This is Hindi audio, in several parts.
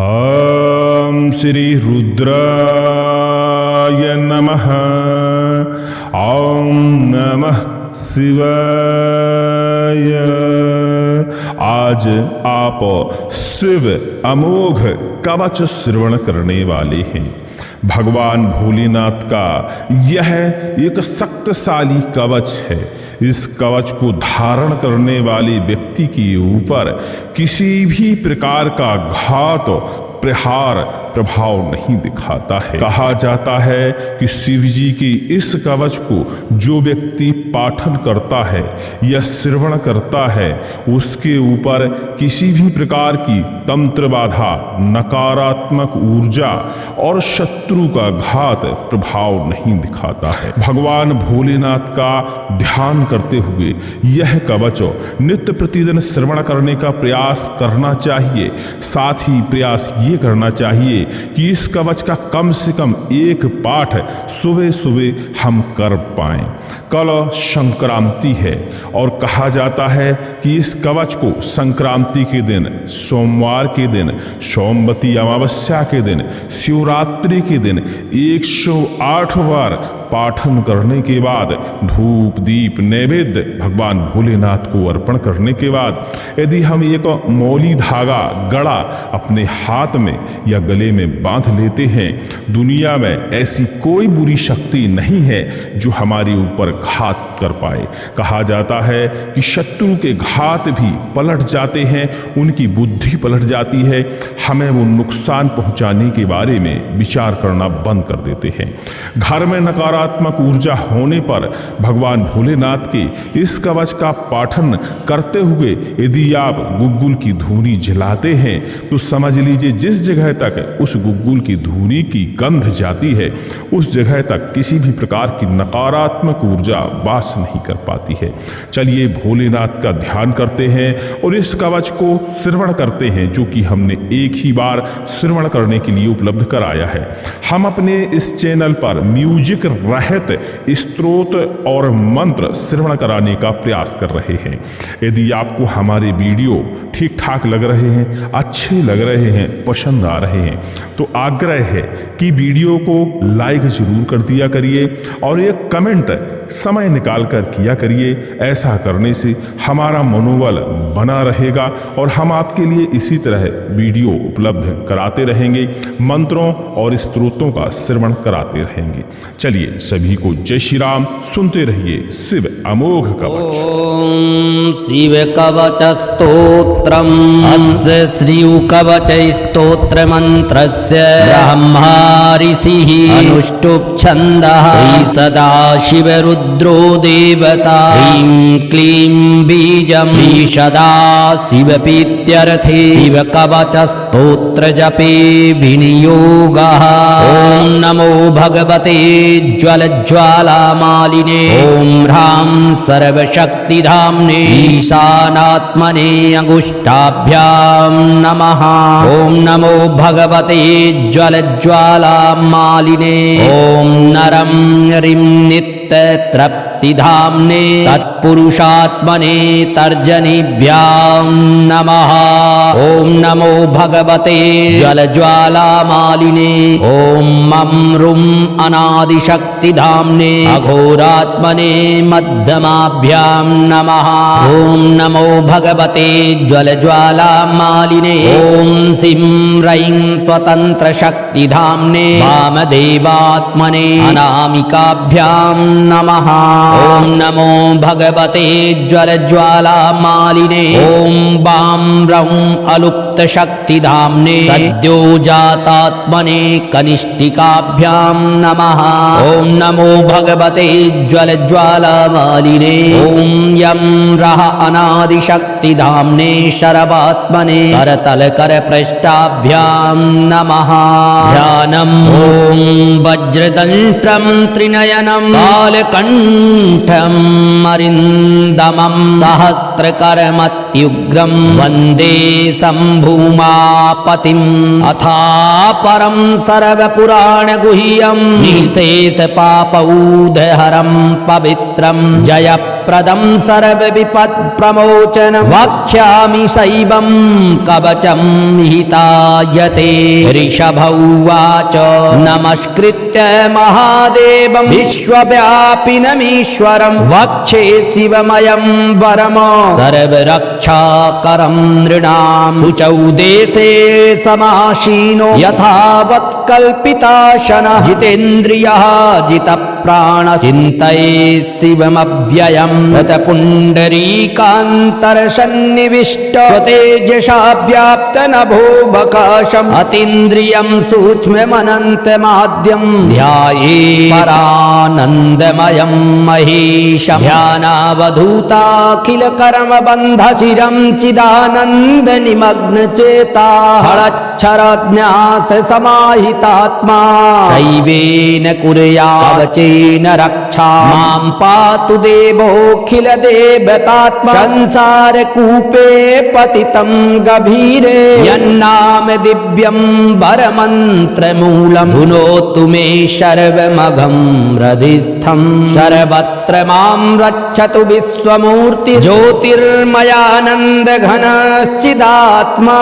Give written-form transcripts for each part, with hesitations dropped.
ॐ श्री रुद्राय नमः। ॐ नमः शिवाय। आज आप शिव अमोघ कवच श्रवण करने वाले हैं। भगवान भोलेनाथ का यह एक शक्तिशाली कवच है। इस कवच को धारण करने वाले व्यक्ति के ऊपर किसी भी प्रकार का घात प्रहार प्रभाव नहीं दिखाता है। कहा जाता है कि शिव जी के इस कवच को जो व्यक्ति पाठन करता है या श्रवण करता है उसके ऊपर किसी भी प्रकार की तंत्र बाधा, नकारात्मक ऊर्जा और शत्रु का घात प्रभाव नहीं दिखाता है। भगवान भोलेनाथ का ध्यान करते हुए यह कवच नित्य प्रतिदिन श्रवण करने का प्रयास करना चाहिए। साथ ही प्रयास ये करना चाहिए कि इस कवच का कम से कम एक पाठ सुबह सुबह हम कर पाएं। कल संक्रांति है और कहा जाता है कि इस कवच को संक्रांति के दिन, सोमवार के दिन, सोमवती अमावस्या के दिन, शिवरात्रि के दिन 108 बार पाठन करने के बाद धूप दीप नैवेद्य भगवान भोलेनाथ को अर्पण करने के बाद यदि हम एक मौली धागा गड़ा अपने हाथ में या गले में बांध लेते हैं, दुनिया में ऐसी कोई बुरी शक्ति नहीं है जो हमारे ऊपर घात कर पाए। कहा जाता है कि शत्रु के घात भी पलट जाते हैं, उनकी बुद्धि पलट जाती है, हमें वो नुकसान पहुंचाने के बारे में विचार करना बंद कर देते हैं। घर में नकारात्मक ऊर्जा होने पर भगवान भोलेनाथ के इस कवच का पाठन करते हुए यदि आप गुग्गुल की धूनी जलाते हैं तो समझ लीजिए जिस जगह तक उस गुग्गुल की धूनी की गंध जाती है उस जगह तक किसी भी प्रकार की नकारात्मक ऊर्जा वास नहीं कर पाती है। चलिए भोलेनाथ का ध्यान करते हैं और इस कवच को श्रवण करते हैं जो कि हमने एक ही बार श्रवण करने के लिए उपलब्ध कराया है। हम अपने इस चैनल पर म्यूजिक रहित स्तोत्र और मंत्र श्रवण कराने का प्रयास कर रहे हैं। यदि आपको हमारे वीडियो ठीक ठाक लग रहे हैं, अच्छे लग रहे हैं, पसंद आ रहे हैं तो आग्रह है कि वीडियो को लाइक जरूर कर दिया करिए और एक कमेंट समय निकाल कर किया करिए। ऐसा करने से हमारा मनोबल बना रहेगा और हम आपके लिए इसी तरह वीडियो उपलब्ध कराते रहेंगे, मंत्रों और स्तोत्रों का श्रवण कराते रहेंगे। चलिए सभी को जय श्री राम, सुनते रहिए शिव अमोघ कवच। ओम शिव कवच स्तोत्रम् अस्य श्री कवच स्तोत्र मंत्रस्य ब्रह्मा ऋषिः अनुष्टुप् छन्दः सदा शिव रुद्रो देवता ह्रीं क्लीं बीजं श्री सदा शिवपीत्यर्थे शिव कवच स्तोत्र जपे विनियोगः। ओम नमो भगवते ज्वल ज्वालामालिने ओम ह्रां सर्वशक्तिधाम्ने ईशानात्मने अंगुष्ठाभ्यां नमः। ओम नमो भगवते ज्वल ज्वालामालिने ओम नरं ह्रीं तृप्तिधाम्ने तत्पुरुषात्मने तर्जनीभ्यां नमः। ओम नमो भगवते ज्वलज्वालामालिने ओम मं रुं अनादिशक्तिधाम्ने अघोरात्मने मध्यमाभ्यां नमः। ओम नमो भगवते ज्वलज्वालामालिने ओम सिं रैं स्वतन्त्रशक्तिधाम्ने वामदेवात्मने अनामिकाभ्यां नमः। ओम नमो भगवते ज्वलज्वालामालिने ओम वां रौं अलुप्तशक्तिधाम्ने सद्योजातात्मने कनिष्ठिकाभ्यां नमः। ओम नमो भगवते ज्वलज्वालामालिने ओम यं रः अनादिशक्तिधाम्ने शरवात्मने करतलकरपृष्ठाभ्यां नमः। ध्यानम् ओम वज्रतन्त्रं त्रिनयनं कालकण्ठं अरिन्दमं सहस्रकरमत्युग्रं वन्दे शम्भुमापतिम् अथापरं सर्वपुराणगुह्यं निशेषपापौधहरं पवित्रं जयप्रदं प्रदं सर्वविपत्प्रमोचनं वक्ष्यामि शैवं कवचं हितायते। ऋषभौवाच नमस्कृत्य महादेवं विश्वव्यापिनमीश्वरं वक्षे शिवमयं वरम सर्वरक्षाकरं नृणां शुचौ देशे समासीनो यथावत् कल्पिताशनः जितेन्द्रियः जितप्राणः चिन्तये शिवमव्ययम् तत्पुण्डरीकान्तरसन्निविष्ट स्वतेजसा व्याप्तनभोऽवकाशम् अतीन्द्रियं सूक्ष्ममनन्तमाद्यं ध्याये परानन्दमयं महेशम् ध्यानावधूताखिलकर्मबन्धशिरं चिदानन्दनिमग्नचेता हरच्छरज्ञास समाहितात्मा शैवेन कुर्यात् कवचेन रक्षा मां पातु देवोऽखिलदेवतात्मा संसारकूपे पतितं गभीरे यन्नाम दिव्यं वरमन्त्रमूलं धुनोतु मे सर्वमघं हृदिस्थं सर्वत्र मां रक्षतु विश्वमूर्ति ज्योतिर्मयानन्दघनश्चिदात्मा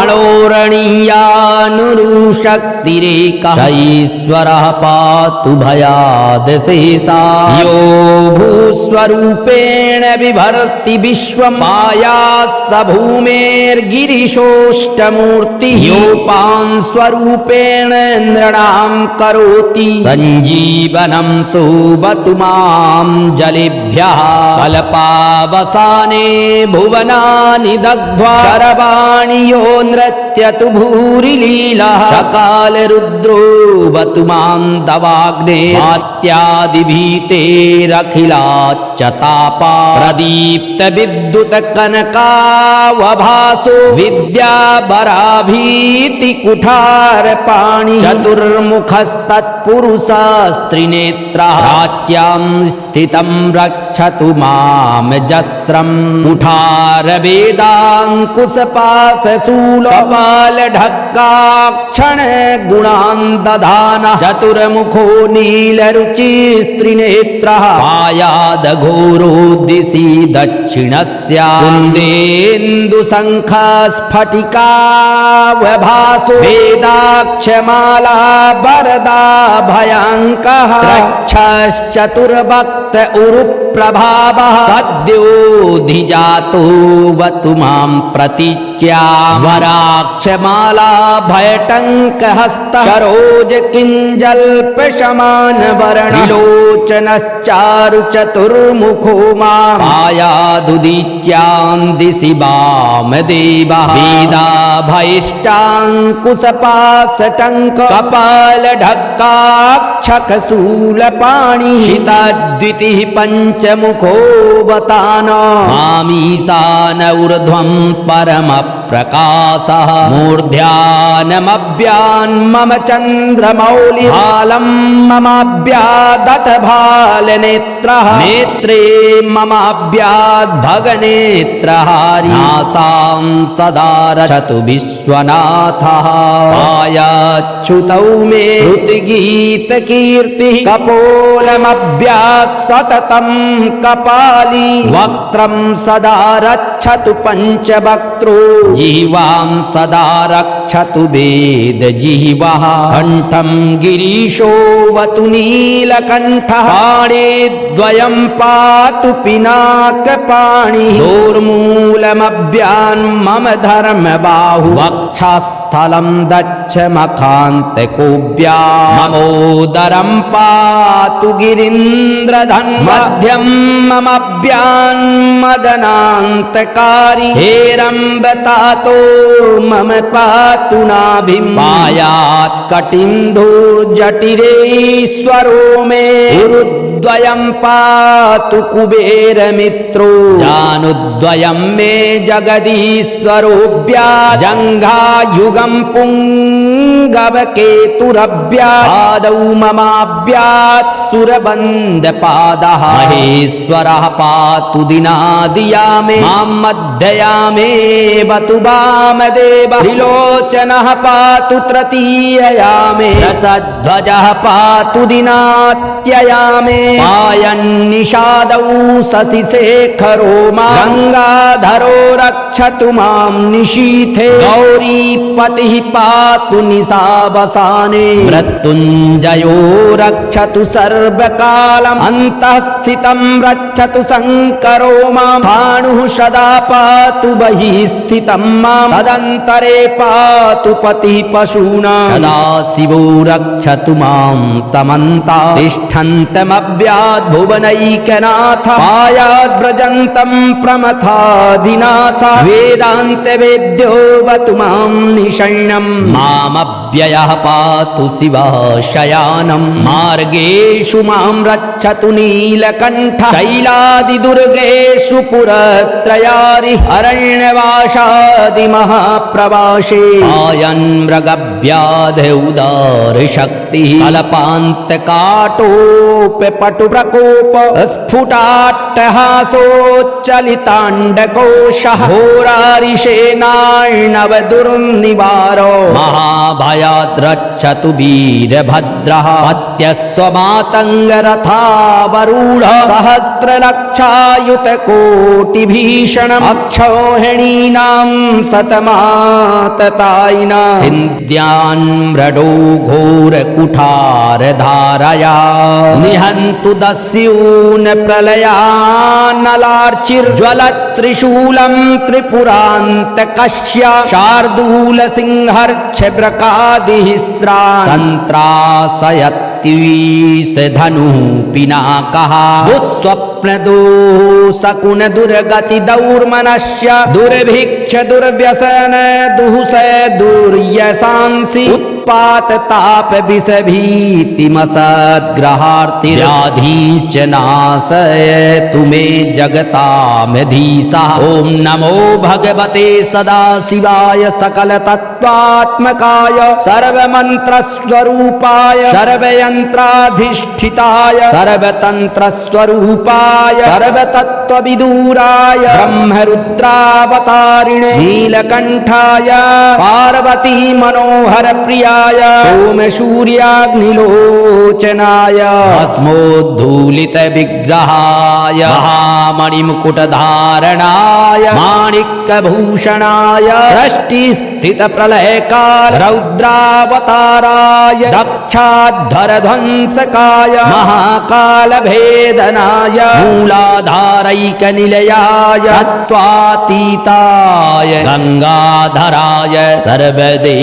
अणोरणीयानुरुशक्तिरेकः ईश्वरः पातु भयादशेषा यो भूस्वरूपेण बिभर्ति विश्वं माया स भूमेर्गिरिशोष्टमूर्तिः योपांस्वरूपेण नृणां करोति सञ्जीवनं सुबतु मां जलेभ्यः कल्पावसाने भुवनानि दग्ध्वा शरवाणि यो नृत्यतु भूरिलीलः सकालरुद्रो बतु मां दवाग्ने मात्यादिभीतेरखिलाच्च तापा प्रदीप्त विद्युत कनकावभासो विद्याभराभीति कुठारपाणि चतुर्मुखस्तत्पुरुषस्त्रिनेत्रः प्राच्यां स्थितं रक्षतु मां जस्रं कुठारवेदाङ्कुशपाशशूलपालढक्काक्षण गुणान् दधानः चतुर्मुखो नीलरुचिस्त्रिनेत्रः पायादघोरोद्दिशि दक्षिणस्य कुन्देन्दुशङ्खस्फटिकावभासो वेदाक्षमाला वरदा भयङ्कः रक्षश्चतुर्भक्त उरुप्रभावः सद्योऽधिजातो वतु मां प्रतीच्या वराक्षमाला भयटङ्कहस्तः सरोज किञ्जल्पशमानवर्णिलोचनश्चारु चतुर्मुखो मां मायादुदीच्यां दिशि वामदेवः वेदाभयिष्टाङ्कुशपाशटङ्क कपालढक्काक्षकशूलपाणि शितद्वितिः पञ्चमुखोऽवतान मामीशान ऊर्ध्वं परमप्रकाशः मूर्ध्यानमभ्यान्मम चन्द्रमौलिहालं ममाभ्यादतभालनेत्रः नेत्रे ममाभ्याद्भगनेत्रहारी नासां सदा रक्षतु विश्वनाथः पायाच्युतौ मे श्रुतिगीतकीर्तिः कपोलमभ्यात् सततं कपाली वक्त्रं सदा रक्षतु पञ्चवक्त्रो जिह्वां सदा रक्षतु वेदजिह्वः कंठं गिरीशो वतु नीलकण्ठः पाणिद्वयं पातु पिनाकपाणिः दोर्मूलमभ्यान्मम धर्मबाहु वक्षस्थलं दक्षमखान्तकोऽव्या ममोदरं पातु गिरीन्द्रधन् मध्यं ममभ्यान्मदनान्तकारी हेरम्बतातो मम पातु नाभिं मायात् कटिन्धुर्जटिरेश्वरो मे गुरुद्वयं पातु कुबेरमित्रो जानुद्वयं मे जगदीश्वरोऽव्या जङ्घायुगं पुङ्गवकेतुरव्या पादौ ममाभ्यात् सुरबन्धपादः महेश्वरः पातु दिनादिया मे मां मध्यया मे वतु वामदेव त्रिलोचनः पातु तृतीयया मे रसध्वजः पातु दिनात्यया मे पायन्निषादौ शशिशेखरो मां गङ्गाधरो रक्षतु मां निशीथे गौरीपतिः पातु निशावसाने मृत्युञ्जयो रक्षतु सर्वकालम् अन्तःस्थितं रक्षतु शङ्करो मां स्थाणुः सदा पातु बहिः स्थितं मां तदन्तरे पातु पतिः पशूनां सदाशिवो रक्षतु मां समन्ता तिष्ठन्तमव्याद् भुवनैकनाथ पायाद्व्रजन्तं प्रमथाधिनाथ वेदान्तवेद्यो वतु मां निशय्नं मामव्ययः पातु शिवः शयानं मार्गेषु मां रक्षतु नीलकण्ठ शैलादिदुर्गेषु पुरत्रयारिः अरण्यवासादिमहाप्रवासे आयन् मृगव्याधि उदारशक्तिः कल्पान्तकाटोपपटुप्रकोप स्फुटाट्टहासोच्चलिताण्डकोशः होरारिसेनार्णवदुर्निवारो महाभयात् रक्षतु वीरभद्रः पत्यस्वमातङ्गरथावरूढः सहस्रलक्षायुतकोटिभीषणम् अक्षौहिणीनां शतमाततायिनां छिन्द्यान् मृडो घोरकुठारधारया निहन्तु दस्यून् प्रलयानलार्चिर्ज्वलत्त्रिशूलं त्रिपुरान्तकस्य शार्दूलसिंहर्क्षभ्रकादिः सन्त्रासयत्युविशधनुः पिनाकः दुःस्वप्नदोषकुन दुर्गति दौर्मनस्य दुर्भिक्ष दुर्व्यसन दुःस दुर्यशांसि उत्पातताप विषभीतिमसद्ग्रहार्तिराधीश्च नाशयतु मे जगतामधीशः ॐ नमो भगवते सदाशिवाय सकलतत्त्वात्मकाय सर्वमन्त्रस्वरूपाय सर्वयन्त्राधिष्ठिताय सर्वतन्त्रस्वरूपाय सर्वतत्त्वविदूराय ब्रह्मरुद्रावतारिणे नीलकण्ठाय पार्वती मनोहर प्रियाय सोमसूर्याग्निलोचनाय भस्मोद्धूलितविग्रहाय महामणिमुकुटधारणाय माणिक्यभूषणाय सृष्टिस्थितप्रलयकाल रौद्रावताराय दक्षाध्वरध्वंसकाय महाकालभेदनाय मूलाधारैकनिलयाय तत्त्वातीताय गङ्गाधराय सर्वदेवाधिदेवाय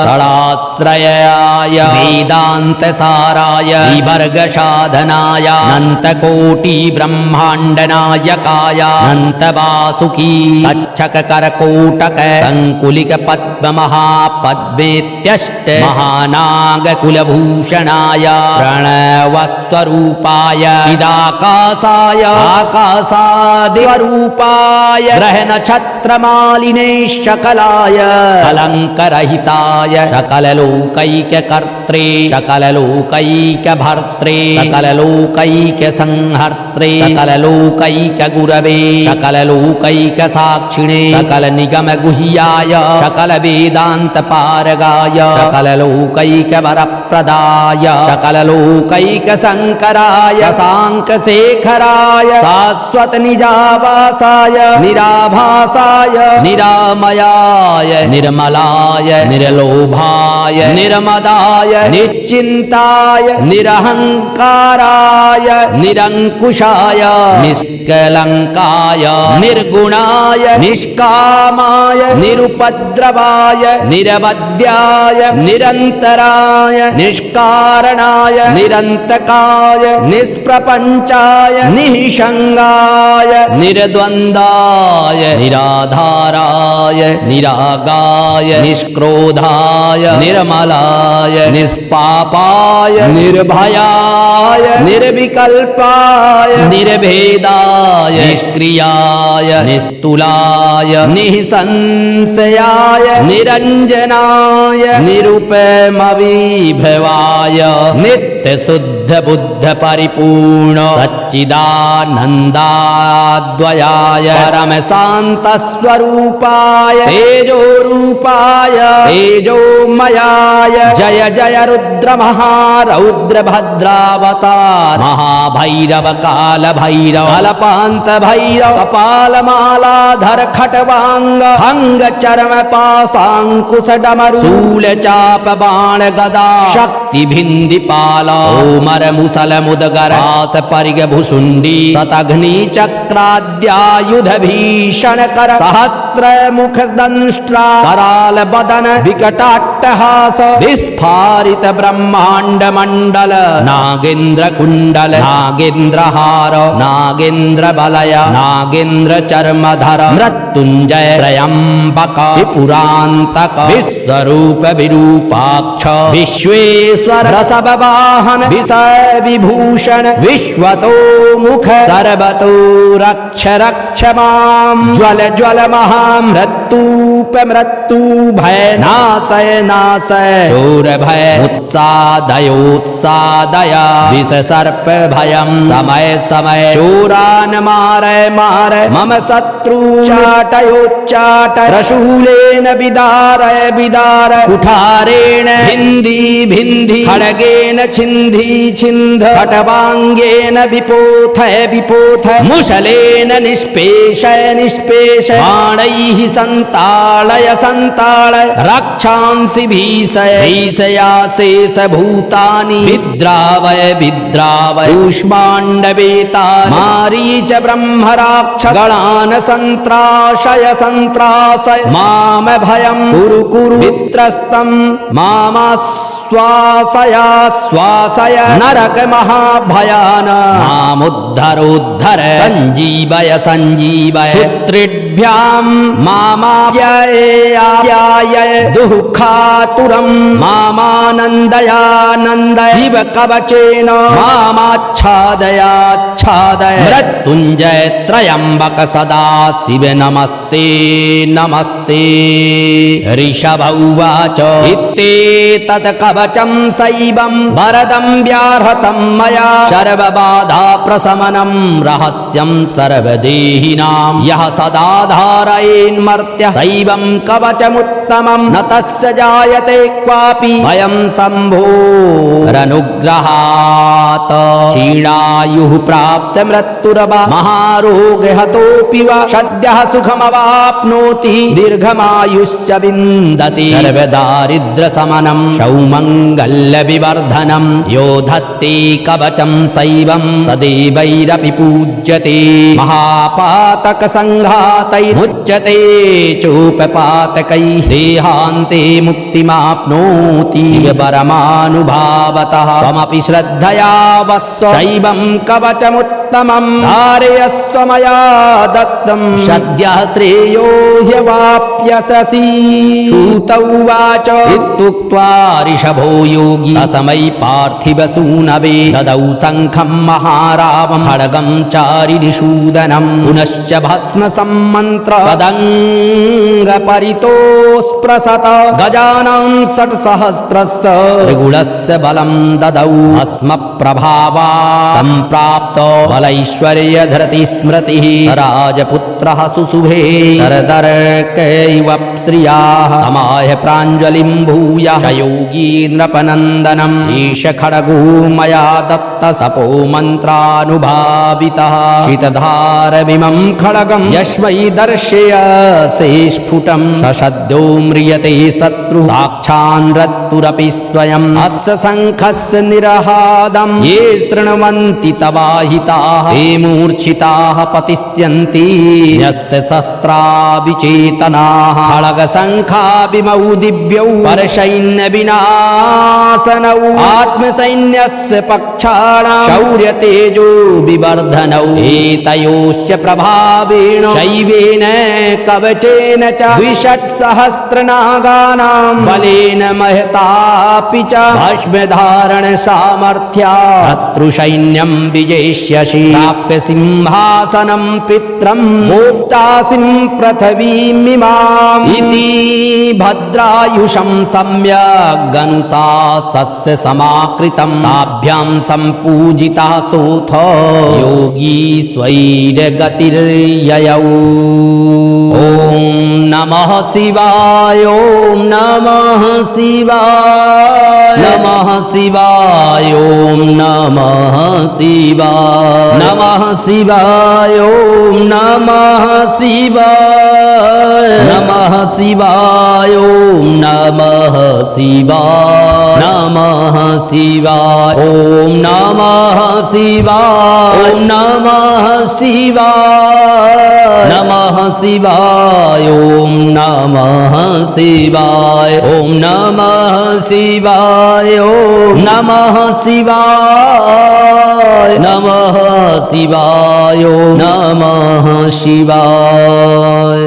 षडाश्रयाय वेदान्तसाराय विवर्गसाधनाय अनन्तकोटिब्रह्माण्डनायकाय अनन्तवासुकी तक्षककरकोटक सङ्कुलिकपद्ममहापद्मेत्यष्ट महानागकुलभूषणाय प्रणवस्वरूपाय चिदाकाशाय आकाशादिस्वरूपाय ग्रहनक्षत्रमालिने शकलाय कलङ्करहिताय सकललोकैककर्त्रे सकललोकैकभर्त्रे सकललोकैकसंहर्त्रे सकललोकैकगुरवे सकललोकैकसाक्षिणे सकलनिगमगुह्याय सकलवेदान्तपारगाय सकललोकैकवरप्रदाय सकललोकैकशङ्कराय शशाङ्कशेखराय शाश्वतनिजावासाय निराभासाय निरामयाय निर्मलाय निर्लोभाय निर्मदाय निश्चिन्ताय निरहङ्काराय निरङ्कुशाय निष्कलङ्काय निर्गुणाय निष्कामाय निरुपद्रवाय निरवध्याय निरन्तराय निष्कारणाय निरन्तकाय निष्प्रपञ्चाय निःसङ्गाय निर्द्वन्द्वाय निराधाराय निरागाय निष्क्रोधाय निर्मलाय निष्पापाय निर्भयाय निर्विकल्पाय निर्भेदाय निष्क्रियाय निस्तुलाय निःसंशयाय निरञ्जनाय निरुपमविभवाय नित्यशुद्ध बुद्ध परिपूर्ण सच्चिदानन्दाद्वयाय परम शान्त स्वरूपाय तेजोरूपाय तेजोमयाय जय जय रुद्र महारौद्र भद्रावतार महाभैरव काल भैरव कल्पान्त भैरव कपाल मालाधर खटवांग भंग चरम पाशांकुश डमरू शूल चाप बाण गदा शक्ति भिंदि पाला ओमर मुसल मुदगर आस परिग भुसुंडी शतघ्नि चक्राद्यायुध भीषण कर सहस्त्र मुख दंष्ट्रा कराल बदन विकटाट्टहास विस्फारित ब्रह्मांड मंडल नागेंद्र कुंडल नागेंद्र हार नागेंद्र बलय नागेंद्र चर्मधर मृत्युंजय त्रयंबक त्रिपुरांतक विश्वरूप विरूपाक्ष विश्वेश्वर रसव वाहन विषय विभूषण विश्वतो मुख सर्वतो रक्ष रक्ष माम ज्वल ज्वल महामृत्युप मृत्यु भय नाशय नाशय चोर भय उत्सादयोत्सादय विष सर्प भयम समय समय चोरान मारय मारय मम शत्रु चाटयोच्चाटय रशूलेन विदारय विदारय कुठारेण भिन्धि भिन्धि खड्गेन छिन्धि छिन्ध खट्वांगेन विपोथय विपोथय मुशलेन निष्पेषय निष्पेषय बाणैः सन्ताडय सन्ताडय रक्षांसि भीषय भीषयाशेष भूतानि विद्रावय विद्रावय कूष्माण्डवेतानि मारीच ब्रह्मराक्ष गणान् सन्त्राशय सन्त्रासय माम भयं कुरु कुरु वित्रस्तं मामाश्वासय स्वासय नरक महाभयान मामुद्धरोद्धर सञ्जीवय सञ्जीवय क्षुत्रिभ्यां मामाप्याय दुःखातुरं मामानन्दयानन्दय शिव कवचेन मामाच्छादयाच्छादय मृत्युञ्जय त्रयंबक सदा शिव नमस्ते नमस्ते ऋषभ उवाच इत्येतत् कवचं शैवं वरदं व्याहतं मया सर्वबाधा प्रशमनं रहस्यं सर्वदेहिनां यः सदा धारयेन्मर्त्य शैवं कवचमुत्तमं न तस्य जायते क्वापि भयं शम्भोरनुग्रहात् क्षीणायुः प्राप्त मृत्युर्वा महारोगहतोऽपि वा सद्यः सुखमवाप्नोति दीर्घमायुश्च विन्दति सर्वदारिद्र्यशमनं सौमङ्गल्यविवर्धनं यो धत्ते कवचं शैवं सदैवैरपि पूज्यते महापातकसङ्घातैर्मुच्यते चोपपातकैः देहान्ते मुक्तिमाप्नोति परमानुभावतः त्वमपि श्रद्धया वत्स शैवं कवचमुत्तमं धारयस्व मया दत्तं सद्यः श्रेयो ह्यवाप्यसि सूत उवाच इत्युक्त्वा ऋषभो योगी तस्मै पार्थिवसूनवे ददौ शङ्खं महारावं खड्गं चारिनिषूदनं पुनश्च भस्म सम्मन्त्र तदङ्गपरितोऽस्पृशत गजानां षट्सहस्रस्य त्रिगुणस्य बलं ददौ अस्मप्रभावा सम्प्राप्त बलैश्वर्यधृति स्मृतिः राजपुत्रः सुशुभे शरदर्कैव श्रियाः तमाह प्राञ्जलिं भूयः योगी नृपनन्दनम् ईश खड्गो मया दत्त सपो मन्त्रानुभावितः शीतधारमिमं खड्गं यस्मै दर्शयसे स्फुटं सशद्यो म्रियते शत्रु साक्षान्रत्तुरपि स्वयम् अस्य शङ्खस्य निरहादं ये शृण्वन्ति तवाहिताः ते मूर्छिताः पतिष्यन्ति न्यस्तशस्त्राविचेतनाः खड्गशङ्खाभिमौ दिव्यौ परसैन्यविनाशनौ आत्मसैन्यस्य पक्षाणां शौर्यतेजो विवर्धनौ एतयोश्च प्रभावेण शैवेन कवचेन च द्विषट्सहस्र तत्र नागानां बलेन महतापि च भस्मधारण सामर्थ्या शत्रुसैन्यं विजेष्यसि प्राप्य सिंहासनं पित्रं भोक्तासिं पृथिवीमिमाम् इति भद्रायुषं सम्यग् अनुशासस्य समाकृतं ताभ्यां सम्पूजितः सोऽथ योगी स्वैरगतिर्ययौ। ॐ नमः शिवाय ॐ नमः शिवाय नमः शिवाय ॐ नमः शिवाय नमः शिवाय ॐ नमः शिवाय नमः शिवाय ॐ नमः शिवाय नमः शिवाय ॐ नमः शिवाय ॐ नमः शिवाय नमः शिवाय ॐ नमः शिवाय ॐ नमः शिवाय ॐ नमः शिवाय नमः शिवाय ॐ नमः शिवाय।